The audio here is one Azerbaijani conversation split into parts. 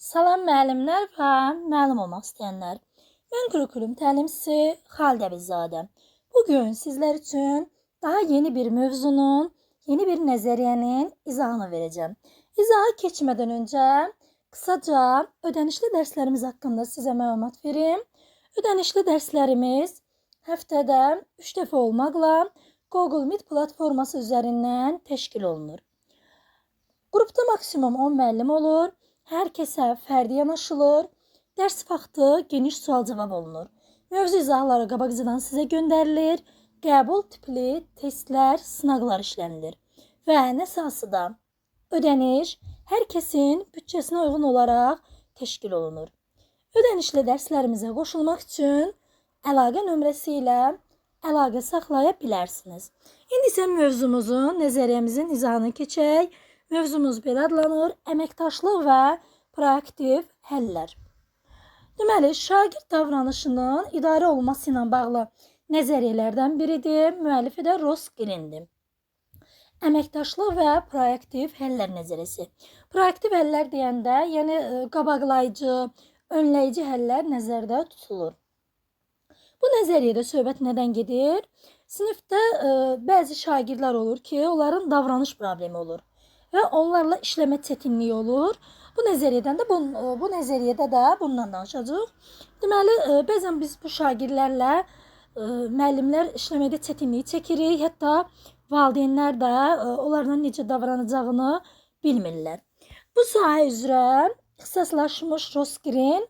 Salam müəllimlər və müəllim olmaq istəyənlər. Mən Qrukulum təlimçisi Xalidə Əbilzadə. Bugün sizlər üçün daha yeni bir mövzunun, yeni bir nəzəriyyənin izahını verəcəm. İzaha keçmədən öncə qısaca ödənişli dərslərimiz haqqında sizə məlumat verim. Ödənişli dərslərimiz həftədə 3 dəfə olmaqla Google Meet platforması üzərindən təşkil olunur. Qrupda maksimum 10 müəllim olur. Hər kəsə fərdi yanaşılır. Dərs vaxtı geniş sual-cavab olunur. Mövzu izahları qabaqcadan sizə göndərilir. Qəbul tipli testlər, sınaqlar işlənilir. Və ən əsası da ödəniş hər kəsin büdcəsinə uyğun olaraq təşkil olunur. Ödənişli dərslərimizə qoşulmaq üçün əlaqə nömrəsi ilə əlaqə saxlaya bilərsiniz. İndi isə mövzumuzun, nəzəriyyəmizin izahını keçək. Mövzumuz belə adlanır: əməkdaşlıq və proaktiv həllər. Deməli, şagird davranışının idarə olunması ilə bağlı nəzəriyyələrdən biridir. Müəllifi də Ross Greendir. Əməkdaşlıq və proaktiv həllər nəzəriyyəsi. Proaktiv həllər deyəndə, yəni qabaqlayıcı, önləyici həllər nəzərdə tutulur. Bu nəzəriyyədə söhbət nədən gedir? Sinifdə bəzi şagirdlər olur ki, onların davranış problemi olur və onlarla işləmə çətinliyi olur. Bu nəzəriyyədə də bundan danışacağıq. Deməli, bəzən biz bu şagirdlərlə müəllimlər işləməkdə çətinlik çəkirik. Hətta valideynlər də onlarla necə davranacağını bilmirlər. Bu sahə üzrə ixtisaslaşmış Ross Green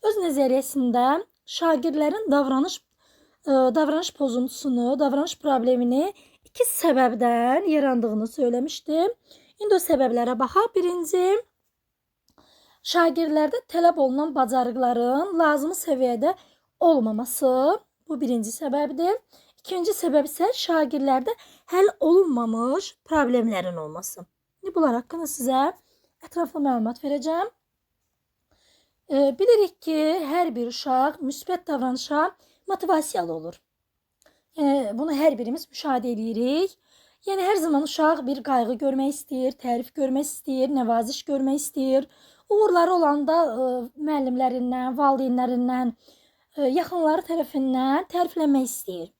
öz nəzəriyyəsində şagirdlərin davranış pozuntusunu, davranış problemini iki səbəbdən yarandığını söyləmişdi. İndi o səbəblərə baxaq. Birinci, şagirdlərdə tələb olunan bacarıqların lazımi səviyyədə olmaması. Bu birinci səbəbdir. İkinci səbəb isə şagirdlərdə həll olunmamış problemlərin olması. İndi bunlar haqqında sizə ətraflı məlumat verəcəm. Bilirik ki, hər bir uşaq müsbət davranışa motivasiyalı olur. Bunu hər birimiz müşahidə edirik. Yəni, hər zaman uşaq bir qayğı görmək istəyir, tərif görmək istəyir, nəvaziş görmək istəyir. Uğurları olanda müəllimlərindən, valideynlərindən, yaxınları tərəfindən təriflənmək istəyir.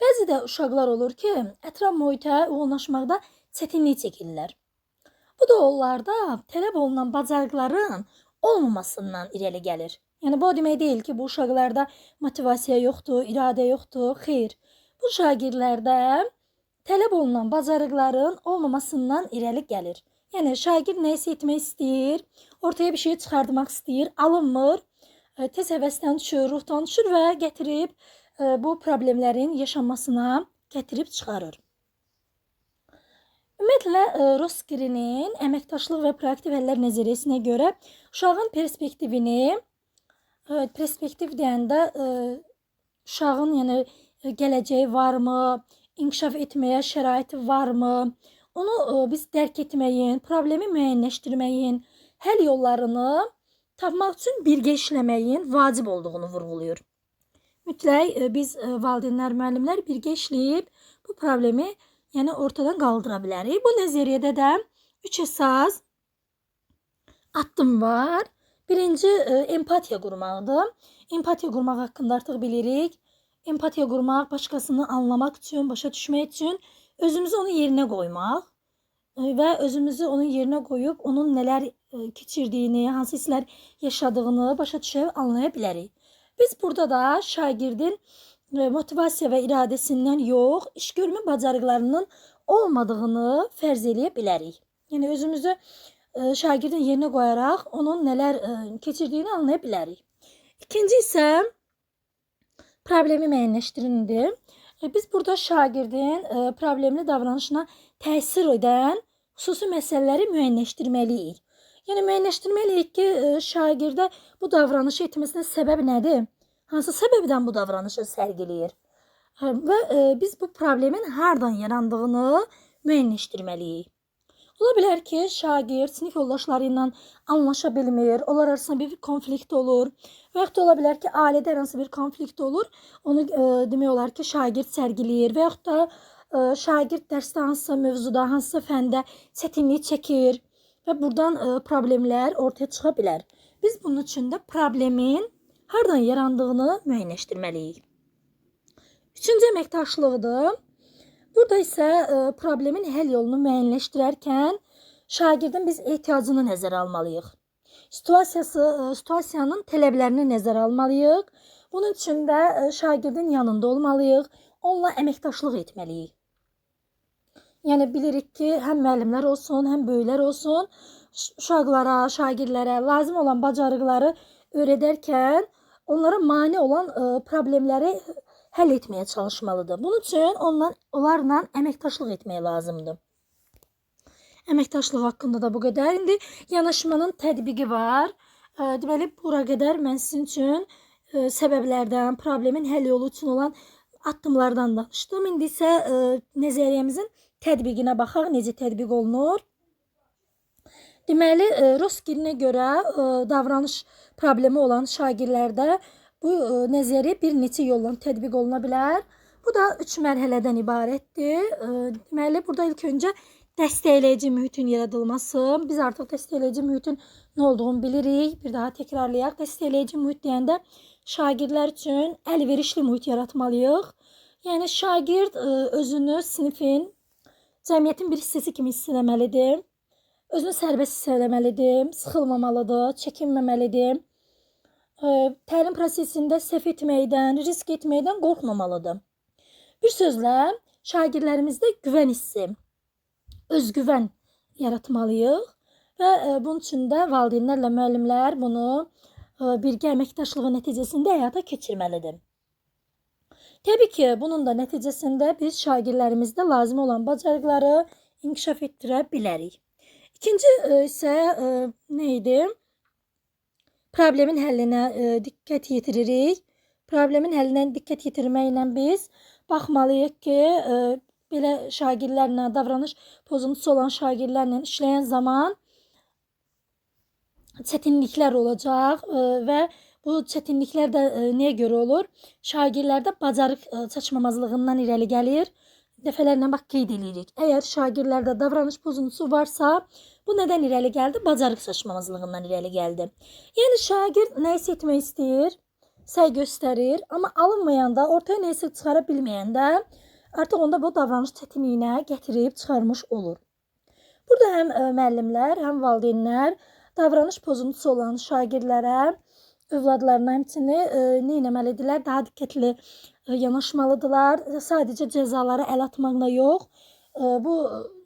Bəzi də uşaqlar olur ki, ətraf mühitə uyğunlaşmaqda çətinlik çəkirlər. Bu da onlarda tələb olunan bacarıqların olmamasından irəli gəlir. Yəni, bu demək deyil ki, bu uşaqlarda motivasiya yoxdur, iradə yoxdur. Xeyr, bu şagirdlərdə tələb olunan bacarıqların olmamasından irəli gəlir. Yəni, şagird nəyisə etmək istəyir, ortaya bir şey çıxartmaq istəyir, alınmır, tez həvəsdən düşür, ruhdan düşür və gətirib bu problemlərin yaşanmasına gətirib çıxarır. Ümumiyyətlə, Ross Greenin əməkdaşlıq və proaktiv həllər nəzəriyyəsinə görə uşağın perspektivini, perspektiv deyəndə uşağın gələcəyi varmı, inkişaf etməyə şəraiti varmı, onu biz dərk etməyin, problemi müəyyənləşdirməyin, həll yollarını tapmaq üçün birgə işləməyin vacib olduğunu vurğulayır. Mütləq biz valideynlər, müəllimlər birgə işləyib bu problemi ortadan qaldıra bilərik. Bu nəzəriyyədə də 3 əsas addım var. Birinci, empatiya qurmaqdır. Empatiya qurmaq haqqında artıq bilirik. Empatiya qurmaq, başqasını anlamaq üçün, başa düşmək üçün özümüzü onun yerinə qoymaq və özümüzü onun yerinə qoyub onun nələr keçirdiyini, hansı hisslər yaşadığını başa düşə, anlaya bilərik. Biz burada da şagirdin motivasiya və iradəsindən yox, iş görmə bacarıqlarının olmadığını fərz eləyə bilərik. Yəni, özümüzü şagirdin yerinə qoyaraq onun nələr keçirdiyini anlaya bilərik. İkinci isə problemi müəyyənləşdirindir. Biz burada şagirdin problemli davranışına təsir edən xüsusi məsələləri müəyyənləşdirməliyik. Yəni, müəyyənləşdirməliyik ki, şagirdə bu davranışı etməsinə səbəb nədir? Hansı səbəbdən bu davranışı sərgiləyir? Və biz bu problemin hardan yarandığını müəyyənləşdirməliyik. Ola bilər ki, şagird sinif yoldaşları ilə anlaşa bilmir, onlar arasında bir konflikt olur. Və yaxud da ola bilər ki, ailədə hər hansı bir konflikt olur. Onu demək olar ki, şagird sərgiləyir. Və yaxud da şagird dərsdə hansısa mövzuda, hansısa fəndə çətinlik çəkir. və buradan problemlər ortaya çıxa bilər. Biz bunun üçün də problemin hardan yarandığını müəyyənləşdirməliyik. Üçüncü əməkdaşlıqdır. Burada isə problemin həll yolunu müəyyənləşdirərkən şagirdin biz ehtiyacını nəzərə almalıyıq. Situasiyanın tələblərini nəzərə almalıyıq. Bunun üçün də şagirdin yanında olmalıyıq. Onunla əməkdaşlıq etməliyik. Yəni bilirik ki, həm müəllimlər olsun, həm böyüklər olsun, uşaqlara, şagirdlərə lazım olan bacarıqları öyrədərkən onlara mane olan problemləri həll etməyə çalışmalıdır. Bunun üçün onlarla əməkdaşlıq etmək lazımdır. Əməkdaşlıq haqqında da bu qədər. İndi yanaşmanın tətbiqi var. Deməli, bura qədər mən sizin üçün səbəblərdən, problemin həll yolu üçün olan addımlardan danışdım. İndi isə nəzəriyyəmizin tətbiqinə baxaq, necə tətbiq olunur. Deməli, Roskirinə görə davranış problemi olan şagirdlərdə bu nəzəriyyə bir neçə yolla tətbiq oluna bilər. Bu da 3 mərhələdən ibarətdir. Deməli, burada ilk öncə dəstəkləyici mühitin yaradılması. Biz artıq dəstəkləyici mühitin nə olduğunu bilirik. Bir daha təkrarlayaq. Dəstəkləyici mühit deyəndə şagirdlər üçün əlverişli mühit yaratmalıyıq. Yəni, şagird özünü sinifin, cəmiyyətin bir hissəsi kimi hiss eləməlidir. Özünü sərbəst hiss eləməlidir, sıxılmamalıdır, çəkinməməlidir. Təlim prosesində səhv etməkdən, risk etməkdən qorxmamalıdır. Bir sözlə, şagirdlərimizdə güvən hissi, özgüvən yaratmalıyıq və bunun üçün də valideynlərlə müəllimlər bunu birgə əməkdaşlığı nəticəsində həyata keçirməlidir. Təbii ki, bunun da nəticəsində biz şagirdlərimizdə lazım olan bacarıqları inkişaf etdirə bilərik. İkinci isə nə idi? Problemin həllinə diqqət yetiririk. Problemin həllinə diqqət yetirməklə biz baxmalıyıq ki, belə şagirdlərlə, davranış pozuntusu olan şagirdlərlə işləyən zaman çətinliklər olacaq və bu çətinliklər də nəyə görə olur? Şagirdlərdə bacarıq çatışmamazlığından irəli gəlir. Dəfələrlə bax qeyd edirik. Əgər şagirdlərdə davranış pozuntusu varsa, bu nədən irəli gəldi? Bacarıq çatışmamazlığından irəli gəldi. Yəni şagird nəyisə etmək istəyir, səy göstərir, amma alınmayanda, ortaya nəyisə çıxara bilməyəndə artıq onda bu davranış çətinliyinə gətirib çıxarmış olur. Burada həm müəllimlər, həm valideynlər davranış pozuntusu olan şagirdlərə, övladlarına həmçinin nə etməlidirlər? Daha diqqətli yanaşmalıdırlar. Sadəcə cəzalara əl atmaqla yox, bu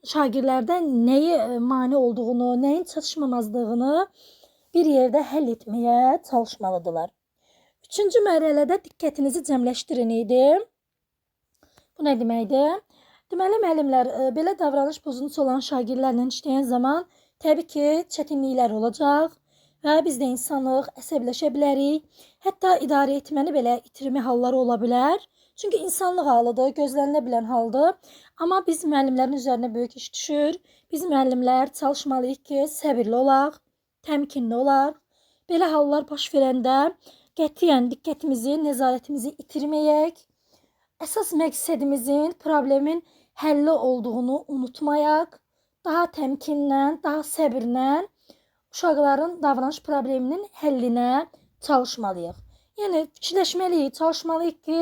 şagirdlərdə nəyi mane olduğunu, nəyin çatışmamazlığını bir yerdə həll etməyə çalışmalıdırlar. Üçüncü mərhələdə diqqətinizi cəmləşdirin idi. Bu nə deməkdir? Deməli, müəllimlər, belə davranış pozuntusu olan şagirdlərlə işləyən zaman təbii ki, çətinliklər olacaq və biz də insanlıq, əsəbləşə bilərik. Hətta idarə etməni belə itirmə halları ola bilər. Çünki insanlıq halıdır, gözlənilə bilən haldır. Amma biz müəllimlərin üzərinə böyük iş düşür. Biz müəllimlər çalışmalıyıq ki, səbirli olaq, təmkinli olaq. Belə hallar baş verəndə qətiyyən diqqətimizi, nəzarətimizi itirməyək. Əsas məqsədimizin problemin həlli olduğunu unutmayaq. Daha təmkinlə, daha səbirlə uşaqların davranış probleminin həllinə çalışmalıyıq. Yəni, fikirləşməliyik, çalışmalıyıq ki,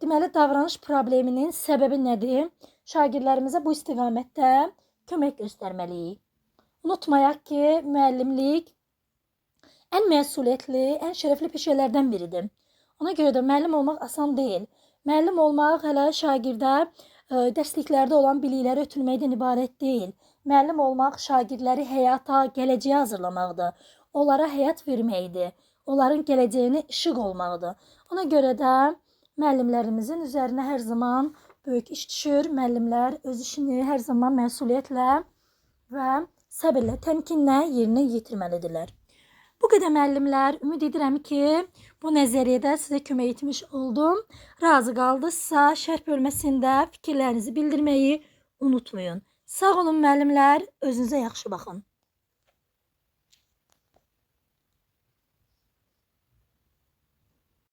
deməli, davranış probleminin səbəbi nədir? Şagirdlərimizə bu istiqamətdə kömək göstərməliyik. Unutmayaq ki, müəllimlik ən məsuliyyətli, ən şərəfli peşələrdən biridir. Ona görə də müəllim olmaq asan deyil. Müəllim olmaq hələ şagirdə dərsliklərdə olan bilikləri ötürməkdən ibarət deyil. Müəllim olmaq şagirdləri həyata, gələcəyə hazırlamaqdır. Onlara həyat verməkdir. Onların gələcəyinə işıq olmaqdır. Ona görə də müəllimlərimizin üzərinə hər zaman böyük iş düşür. Müəllimlər öz işini hər zaman məsuliyyətlə və səbirlə, təmkinlə yerinə yetirməlidirlər. Bu qədər müəllimlər, ümid edirəm ki, bu nəzəriyyədə sizə kömək etmiş oldum. Razı qaldınızsa, şərh bölməsində fikirlərinizi bildirməyi unutmayın. Sağ olun müəllimlər, özünüzə yaxşı baxın.